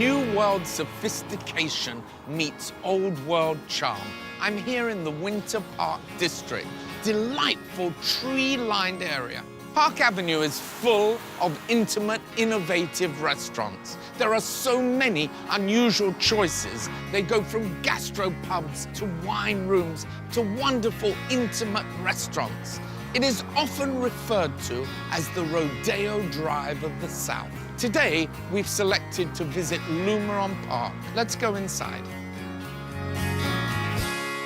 New world sophistication meets old world charm. I'm here in the Winter Park district. Delightful tree-lined area. Park Avenue is full of intimate, innovative restaurants. There are so many unusual choices. They go from gastropubs to wine rooms to wonderful, intimate restaurants. It is often referred to as the Rodeo Drive of the South. Today, we've selected to visit Luma on Park. Let's go inside.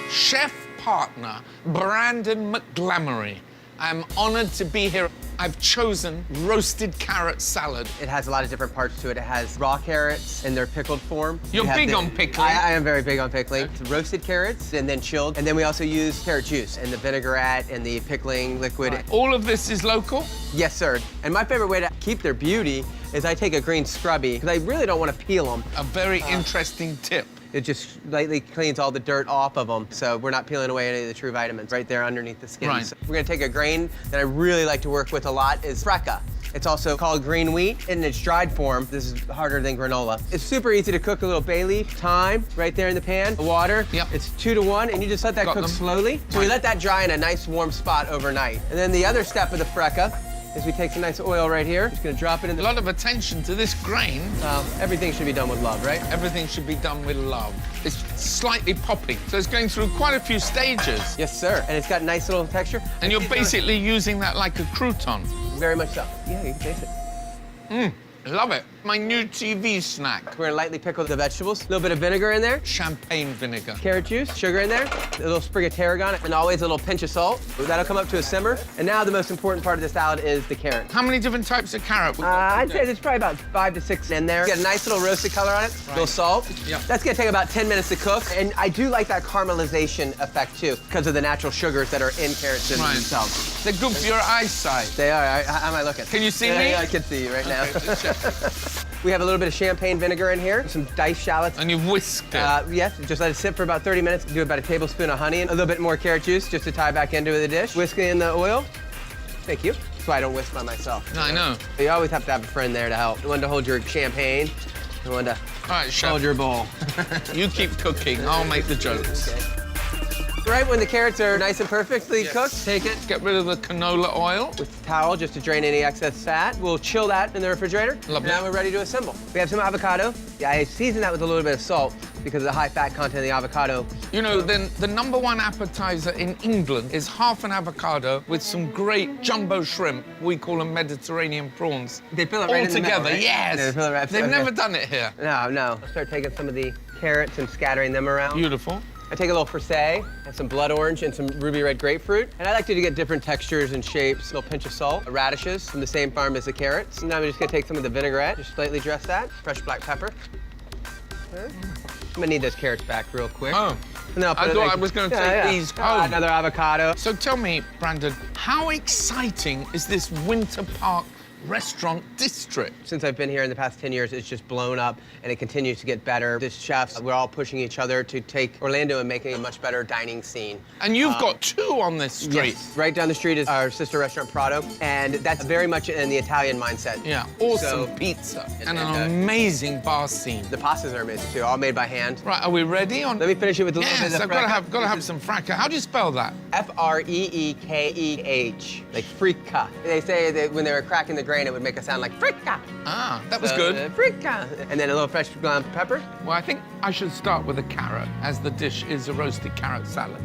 Chef partner Brandon McGlamory. I'm honored to be here. I've chosen roasted carrot salad. It has a lot of different parts to it. It has raw carrots in their pickled form. You're big on pickling. I am very big on pickling. It's roasted carrots and then chilled. And then we also use carrot juice and the vinaigrette and the pickling liquid. Right. All of this is local? Yes, sir. And my favorite way to keep their beauty is I take a green scrubby, because I really don't want to peel them. A very interesting tip. It just lightly cleans all the dirt off of them, so we're not peeling away any of the true vitamins right there underneath the skin. Right. So we're gonna take a grain that I really like to work with a lot is freca. It's also called green wheat. In its dried form, this is harder than granola. It's super easy to cook. A little bay leaf, thyme, right there in the pan. Water, Yep. It's 2 to 1, and you just let that cook slowly. So we let that dry in a nice warm spot overnight. And then the other step of the freca is we take some nice oil right here. Just gonna drop it in A lot of attention to this grain. Everything should be done with love, right? Everything should be done with love. It's slightly popping, so it's going through quite a few stages. Yes, sir. And it's got nice little texture. And you're basically using that like a crouton. Very much so. Yeah, you can taste it. Love it. My new TV snack. We're gonna lightly pickle the vegetables. A little bit of vinegar in there. Champagne vinegar. Carrot juice, sugar in there, a little sprig of tarragon, and always a little pinch of salt. That'll come up to a simmer. And now the most important part of the salad is the carrot. How many different types of carrot? I'd say there's probably about 5 to 6 in there. Get a nice little roasted color on it, a little salt. Yeah. That's gonna take about 10 minutes to cook. And I do like that caramelization effect too, because of the natural sugars that are in carrots in themselves. They're good for your eyesight. They are. How am I looking? Can you see me? Yeah, I can see you right now. Okay, just check. We have a little bit of champagne vinegar in here, some diced shallots. And you've whisked it. Yes, just let it sit for about 30 minutes. Do about a tablespoon of honey and a little bit more carrot juice just to tie back into the dish. Whisk it in the oil. Thank you. That's why I don't whisk by myself. I know. You always have to have a friend there to help. One to hold your champagne, and one to All right, chef. hold your bowl. You keep cooking. I'll make the jokes. Okay. Right when the carrots are nice and perfectly cooked, take it Get rid of the canola oil. with a towel just to drain any excess fat. We'll chill that in the refrigerator. Lovely. Now we're ready to assemble. We have some avocado. Yeah, I seasoned that with a little bit of salt because of the high fat content of the avocado. You know, then the #1 appetizer in England is half an avocado with some great jumbo shrimp. We call them Mediterranean prawns. They fill it all right in the middle, together. right? Yes. Yeah, they fill it right- They've okay. never done it here. No. I'll start taking some of the carrots and scattering them around. Beautiful. I take a little frisee, and some blood orange, and some ruby red grapefruit. And I like to get different textures and shapes. A little pinch of salt, radishes from the same farm as the carrots. And now I'm just gonna take some of the vinaigrette, just slightly dress that. Fresh black pepper. Okay. I'm gonna need those carrots back real quick. Oh. And then I'll put I it thought like- I was going to take these home. Another avocado. So tell me, Brandon, how exciting is this Winter Park restaurant district? Since I've been here in the past 10 years, it's just blown up and it continues to get better. The chefs, we're all pushing each other to take Orlando and make it a much better dining scene. And you've got 2 on this street. Yes. Right down the street is our sister restaurant, Prado, and that's very much in the Italian mindset. Yeah, awesome So- pizza and and, an amazing bar scene. The pastas are amazing too, all made by hand. Right, are we ready? Let me finish it with a little Yes, bit of I've got to have some fracca. How do you spell that? F-R-E-E-K-E-H, like fricka. They say that when they were cracking the grain, it would make a sound like fricka. Ah, that was So, good. Fricka. And then a little fresh ground pepper. Well, I think I should start with a carrot, as the dish is a roasted carrot salad.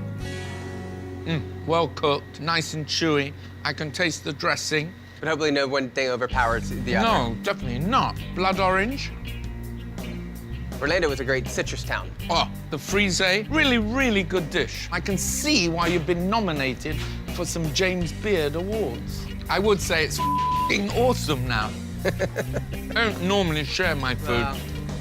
Well cooked, nice and chewy. I can taste the dressing. But hopefully no one thing overpowers the other. No, definitely not. Blood orange. Orlando was a great citrus town. Oh, the frise. Really, really good dish. I can see why you've been nominated for some James Beard awards. I would say it's f***ing awesome now. I don't normally share my food,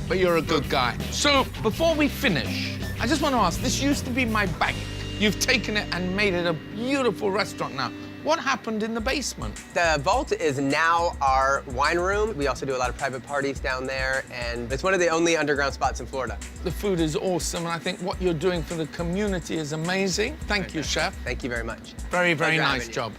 but you're a good guy. So, before we finish, I just want to ask, this used to be my bank. You've taken it and made it a beautiful restaurant now. What happened in the basement? The vault is now our wine room. We also do a lot of private parties down there, and it's one of the only underground spots in Florida. The food is awesome, and I think what you're doing for the community is amazing. Thank you, chef. Thank you very much. Very, very Pleasure nice having you. job.